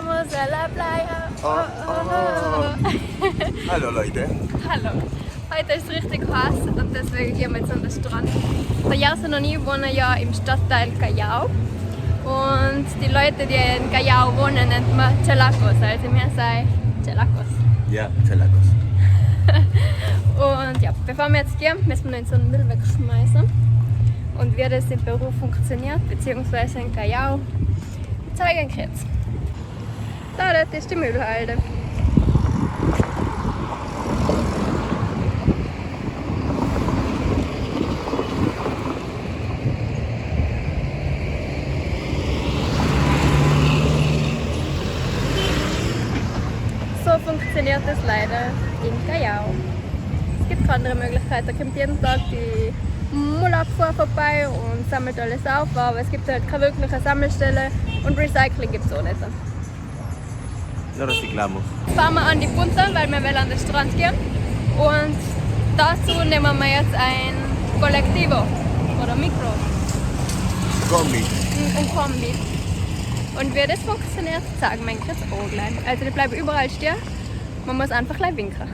Estamos a la playa. Hallo Leute. Hallo. Heute ist es richtig heiß und deswegen gehen wir jetzt an den Strand. Der Jarsen und ich wohnen ja im Stadtteil Callao. Und die Leute, die in Callao wohnen, nennt man Chelacos. Also wir sagen Chelacos. Ja, Chelacos. Und ja, bevor wir jetzt gehen, müssen wir noch in so einen Müll wegschmeißen. Und wie das in Peru funktioniert, beziehungsweise in Callao, zeigen ich jetzt. Da, das ist die Müllhalde. So funktioniert das leider in Callao. Es gibt keine andere Möglichkeit, da kommt jeden Tag die Müllabfuhr vorbei und sammelt alles auf, aber es gibt halt keine wirkliche Sammelstelle und Recycling gibt es auch nicht. No reciclamos. Jetzt fahren wir an die Punta, weil wir wollen an den Strand gehen und dazu nehmen wir jetzt ein Colectivo oder Mikro. Kombi. Ein Kombi. Und wie das funktioniert, sagen wir jetzt auch gleich. Also die bleiben überall stehen, man muss einfach gleich winken.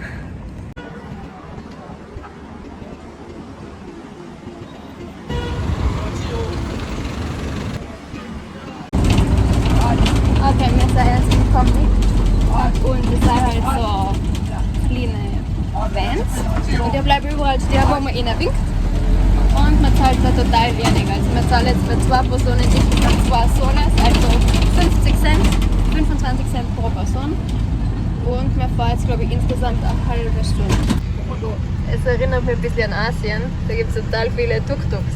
Okay, wir sind jetzt im Kombi und es sind halt so kleine Vans und die bleiben überall stehen, wo man ihnen winkt. Und man zahlt da total wenig. Also man zahlt jetzt für 2 Personen insgesamt 2 Soles, also 50 Cent, 25 Cent pro Person. Und wir fahren jetzt glaube ich insgesamt eine halbe Stunde. Es erinnert mich ein bisschen an Asien. Da gibt es total viele Tuk-Tuks,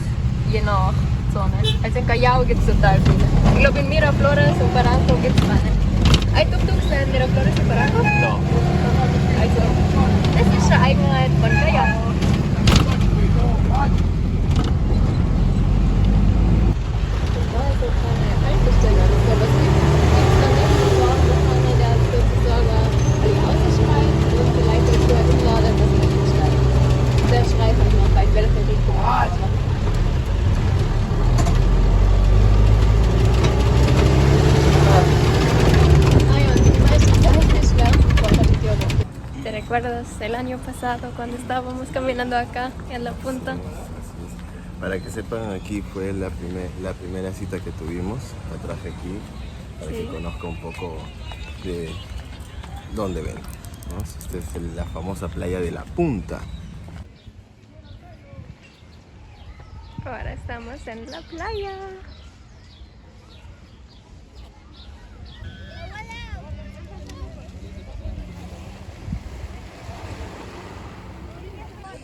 je nach Zone. Also in Callao gibt es total viele. Ich glaube in Miraflores und Barranco gibt es keine. Hay Tuk-Tuks in Miraflores und Barranco? No. Also, das ist eine Eigenheit von Callao. ¿Te recuerdas el año pasado cuando estábamos caminando acá en la punta? Para que sepan, aquí fue la primera cita que tuvimos. La traje aquí para que conozca un poco de dónde ven, ¿no? Esta es la famosa playa de La Punta. Ahora estamos en la playa.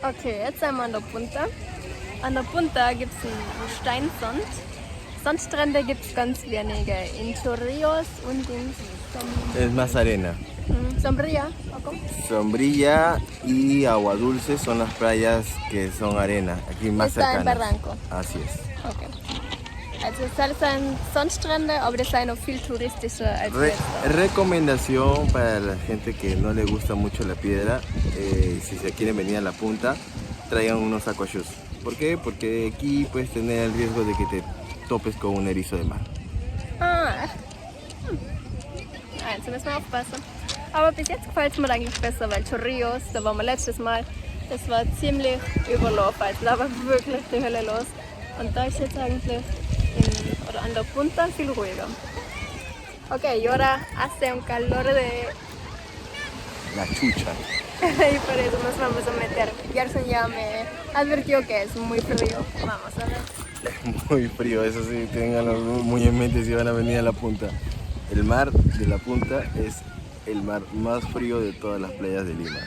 Okay, jetzt sind wir an der Punta. An der Punta gibt es einen Steinsand. Sandstrände gibt es ganz wenige. In Chorrillos und in Es más arena. Sombrilla. Sombrilla y Agua Dulce son las playas que son arena, aquí más Está en cercanas. Barranco. Así es. Okay. Also es sind Sandstrände, aber das sind noch viel touristischer als jetzt. Recomendación para la gente que no le gusta mucho la piedra, si se quieren venir a La Punta, traigan unos aquashoes. ¿Por qué? Porque aquí puedes tener el riesgo de que te topes con un erizo de mar. Ah, echt? Also müssen wir aufpassen. Aber bis jetzt gefällt es mir eigentlich besser, weil Chorrillos, da waren wir letztes Mal, das war ziemlich überlaufen. Also da war wirklich die Hölle los. Und da ist jetzt eigentlich an der Punta viel ruhiger. Ok, y ahora hace un calor de... La chucha. y por eso nos vamos a meter. Gerson ya me advirtió que es muy frío. Vamos a ver. Es muy frío, eso sí, ténganlo muy en mente si van a venir a La Punta. El mar de La Punta es el mar más frío de todas las playas de Lima.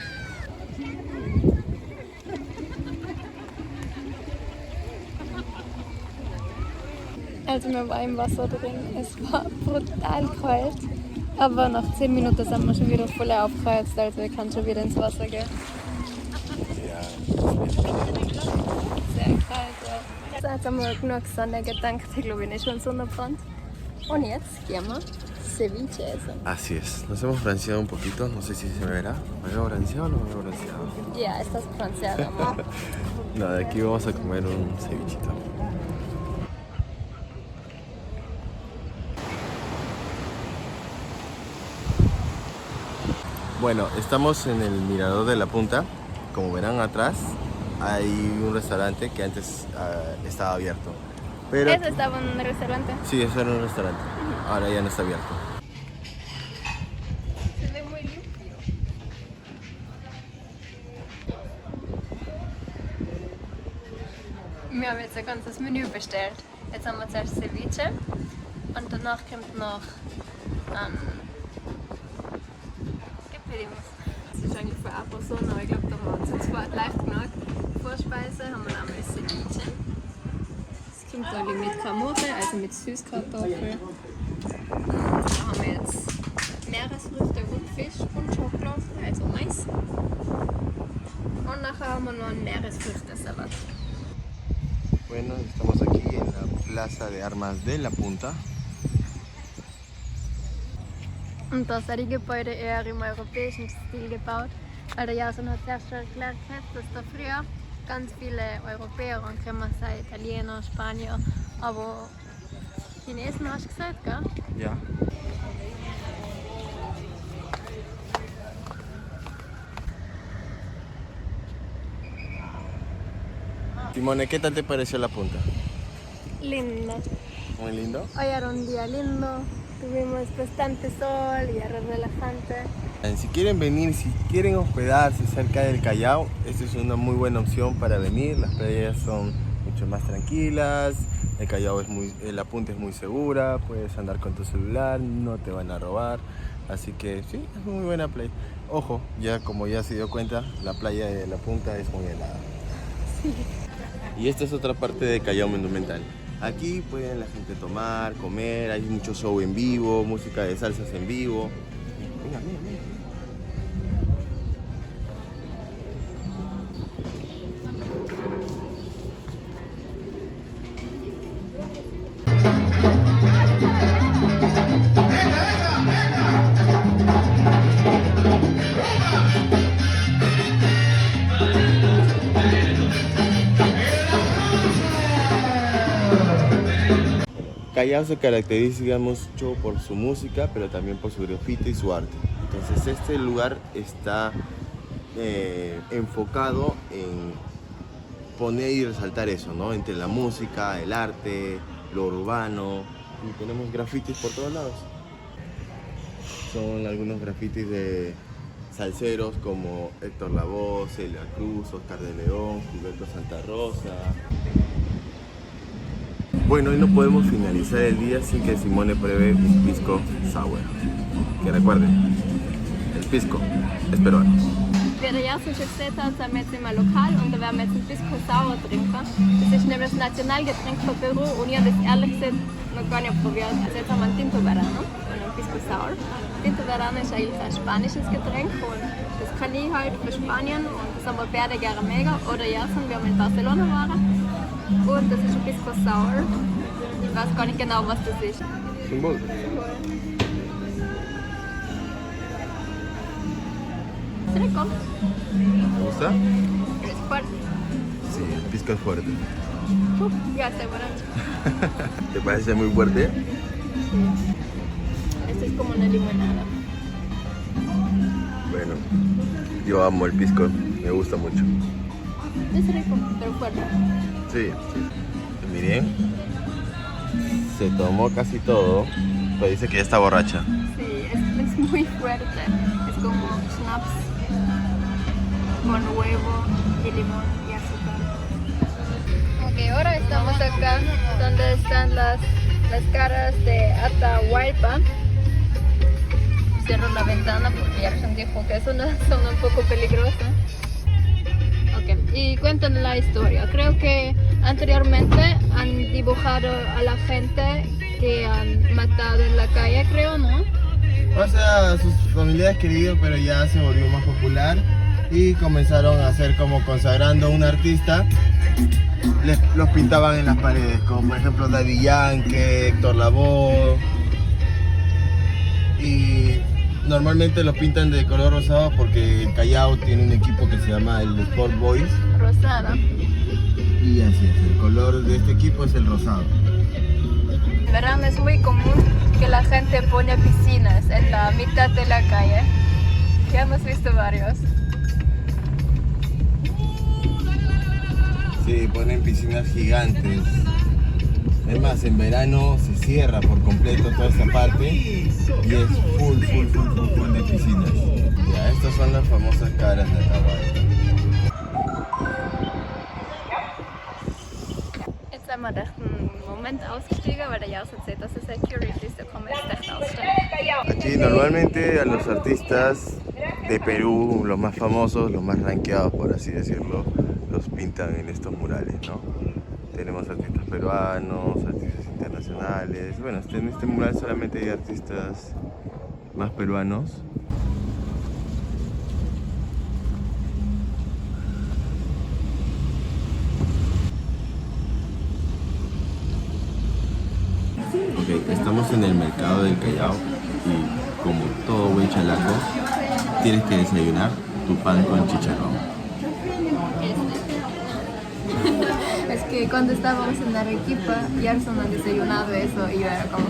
Also wir waren im Wasser drin, es war brutal kalt, aber nach 10 Minuten sind wir schon wieder voll aufgeheizt, also ich kann schon wieder ins Wasser gehen. Ja. Sehr kalt, ja. Jetzt haben wir genug Sonne gedankt, ich glaube ich nicht schon Sonnenbrand. Und jetzt gehen wir ceviche essen. Así es, nos hemos bronceado un poquito, no sé si se me verá. ¿Me veo bronceado o no me veo bronceado? Ya, estás bronceado. No, de aquí vamos a comer un cevichito. Bueno, estamos en el Mirador de la Punta. Como verán atrás, hay un restaurante que antes estaba abierto. Pero ¿Eso estaba en un restaurante? sí, eso era un restaurante. Ahora ya no está abierto. Se ve muy limpio. Wir haben jetzt ein ganzes Menü bestellt. Jetzt haben wir zuerst Ceviche und danach kommt noch ¿qué pedimos? Das ist eigentlich für eine Person, aber ich glaube, da haben wir zu zweit leicht genug. Vorspeise haben wir einmal Ceviche. Es kommt alle mit Kamote, also mit Süßkartoffeln. Da haben wir jetzt Meeresfrüchte und Fisch und Schokolade, also Mais. Und nachher haben wir noch einen Meeresfrüchtesalat. Bueno, estamos aquí en la Plaza de Armas de la Punta. Und das sind die Gebäude eher im europäischen Stil gebaut, weil der Jason hat zuerst schon erklärt, dass da früher ganz viele Europäer und kann man sagen Italiener, Spanier, aber Chinesen hast du gesagt, gell? Ya. Simone, ¿qué tal te pareció la punta? Lindo. Muy lindo. Hoy era un día lindo, tuvimos bastante sol y era relajante. Si quieren venir, si quieren hospedarse cerca del Callao, esta es una muy buena opción para venir. Las playas son mucho más tranquilas, el Callao la punta es muy segura, puedes andar con tu celular, no te van a robar. Así que sí, es muy buena playa. Ojo, como ya se dio cuenta, la playa de la punta es muy helada. Sí. Y esta es otra parte de Callao Monumental. Aquí pueden la gente tomar, comer, hay mucho show en vivo, música de salsas en vivo. Mira, mira, mira. Callao se caracteriza, digamos, mucho por su música, pero también por su grafito y su arte. Entonces este lugar está enfocado en poner y resaltar eso, ¿no? Entre la música, el arte, lo urbano, y tenemos grafitis por todos lados. Son algunos grafitis de salseros como Héctor Lavoe, Celia Cruz, Oscar de León, Gilberto Santa Rosa. Bueno, hoy no podemos finalizar el día sin que Simone pruebe un pisco sour. Que recuerden, el pisco es peruano. Wie der Jason schon gesagt hat, sind wir jetzt im Lokal und da werden wir jetzt ein Pisco Sour trinken. Das ist nämlich das Nationalgetränk von Peru und ich habe das ehrlich gesagt noch gar nicht probiert. Also jetzt haben wir ein Tinto Verano und ein Pisco Sour. Tinto Verano ist eigentlich ein spanisches Getränk und das kann ich halt für Spanien und das haben wir beide gerne mega. Oder Jason, wir haben in Barcelona waren und das ist ein Pisco Sour. Ich weiß gar nicht genau, was das ist. Symbol. ¿Es rico? ¿Te gusta? Es fuerte. Sí, el pisco es fuerte. Ya estoy borracho. ¿Te parece muy fuerte? Sí. Esto es como una limonada. Bueno, yo amo el pisco, me gusta mucho. Es rico, pero fuerte. Sí, sí. Miren, se tomó casi todo, pero dice que ya está borracha. Sí, es muy fuerte. Es como schnapps con huevo y limón y azúcar. Ok, ahora estamos acá donde están las caras de Atahualpa. Cierro la ventana porque Jackson dijo que es una zona un poco peligrosa. Ok, y cuentan la historia. Creo que anteriormente han dibujado a la gente que han matado en la calle, creo, ¿no? O sea, sus familiares queridos, pero ya se volvió más popular y comenzaron a hacer como consagrando a un artista. Los pintaban en las paredes, como por ejemplo Daddy Yankee, Héctor Lavoe. Y normalmente los pintan de color rosado porque el Callao tiene un equipo que se llama el Sport Boys. Rosada. Y así es, el color de este equipo es el rosado. En verano es muy común que la gente pone piscinas en la mitad de la calle. Ya hemos visto varios. Sí, ponen piscinas gigantes. Es más, en verano se cierra por completo toda esta parte y es full de piscinas. Ya, estas son las famosas caras de Hawái. Jetzt sind wir echt einen Moment ausgestiegen, weil der Jaus erzählt, dass es Securities, da kommen jetzt echt aussteigen. Aquí normalmente a los artistas de Perú, los más famosos, los más rankeados por así decirlo, los pintan en estos murales, ¿no? Tenemos artistas peruanos, artistas internacionales. Bueno, en este mural solamente hay artistas más peruanos. Ok, estamos en el mercado del Callao y como todo buen chalaco, tienes que desayunar tu pan con chicharrón. Es que cuando estábamos en Arequipa, Gerson ha desayunado eso y yo era como,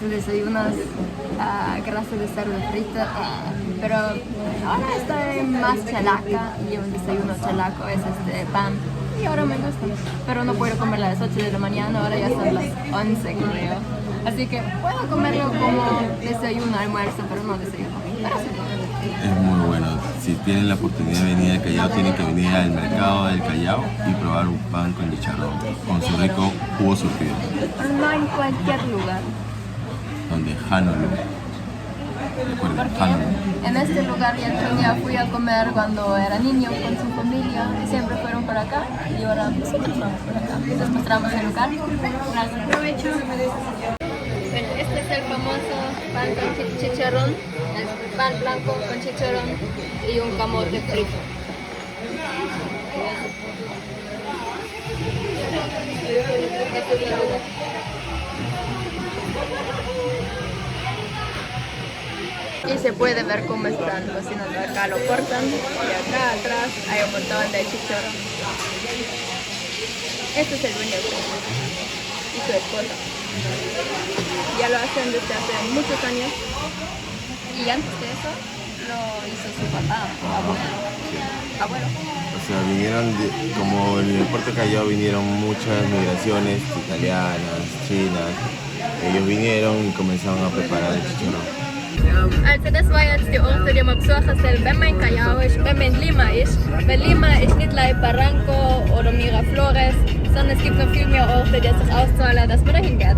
tú desayunas grasa de cerdo frita, pero ahora estoy más chalaca y yo desayuno chalaco, es pan y ahora me gusta, pero no puedo comerla a las 8 de la mañana, ahora ya son las 11 creo, así que puedo comerlo como desayuno, almuerzo, pero no desayuno. Es muy bueno. Si tienen la oportunidad de venir al Callao, tienen que venir al mercado del Callao y probar un pan con chicharrón, con su rico jugo surtido. No en cualquier lugar. Donde Honolulu. Recuerden, Honolulu. En este lugar ya fui a comer cuando era niño con su familia y siempre fueron por acá y ahora nosotros vamos por acá. Les mostramos el lugar. Gracias. Provecho. Bueno, este es el famoso pan con chicharrón, el pan blanco con chicharrón y un camote frito. Y se puede ver cómo están cocinando. Acá lo cortan y acá atrás hay un montón de chicharrón. Este es el dueño y su esposa. Ya lo hacen desde hace muchos años. Y antes de eso lo hizo su papá, abuelo. O sea, vinieron, como en el puerto Callao vinieron muchas migraciones italianas, chinas. Ellos vinieron y comenzaron a preparar el chicharrón. Also das war jetzt die Orte, die man besuchen soll, wenn man in Callao ist, wenn man in Lima ist. Weil Lima ist nicht like Barranco oder Miraflores, sondern es gibt noch viel mehr Orte, die sich auszahlen, dass man dahin geht.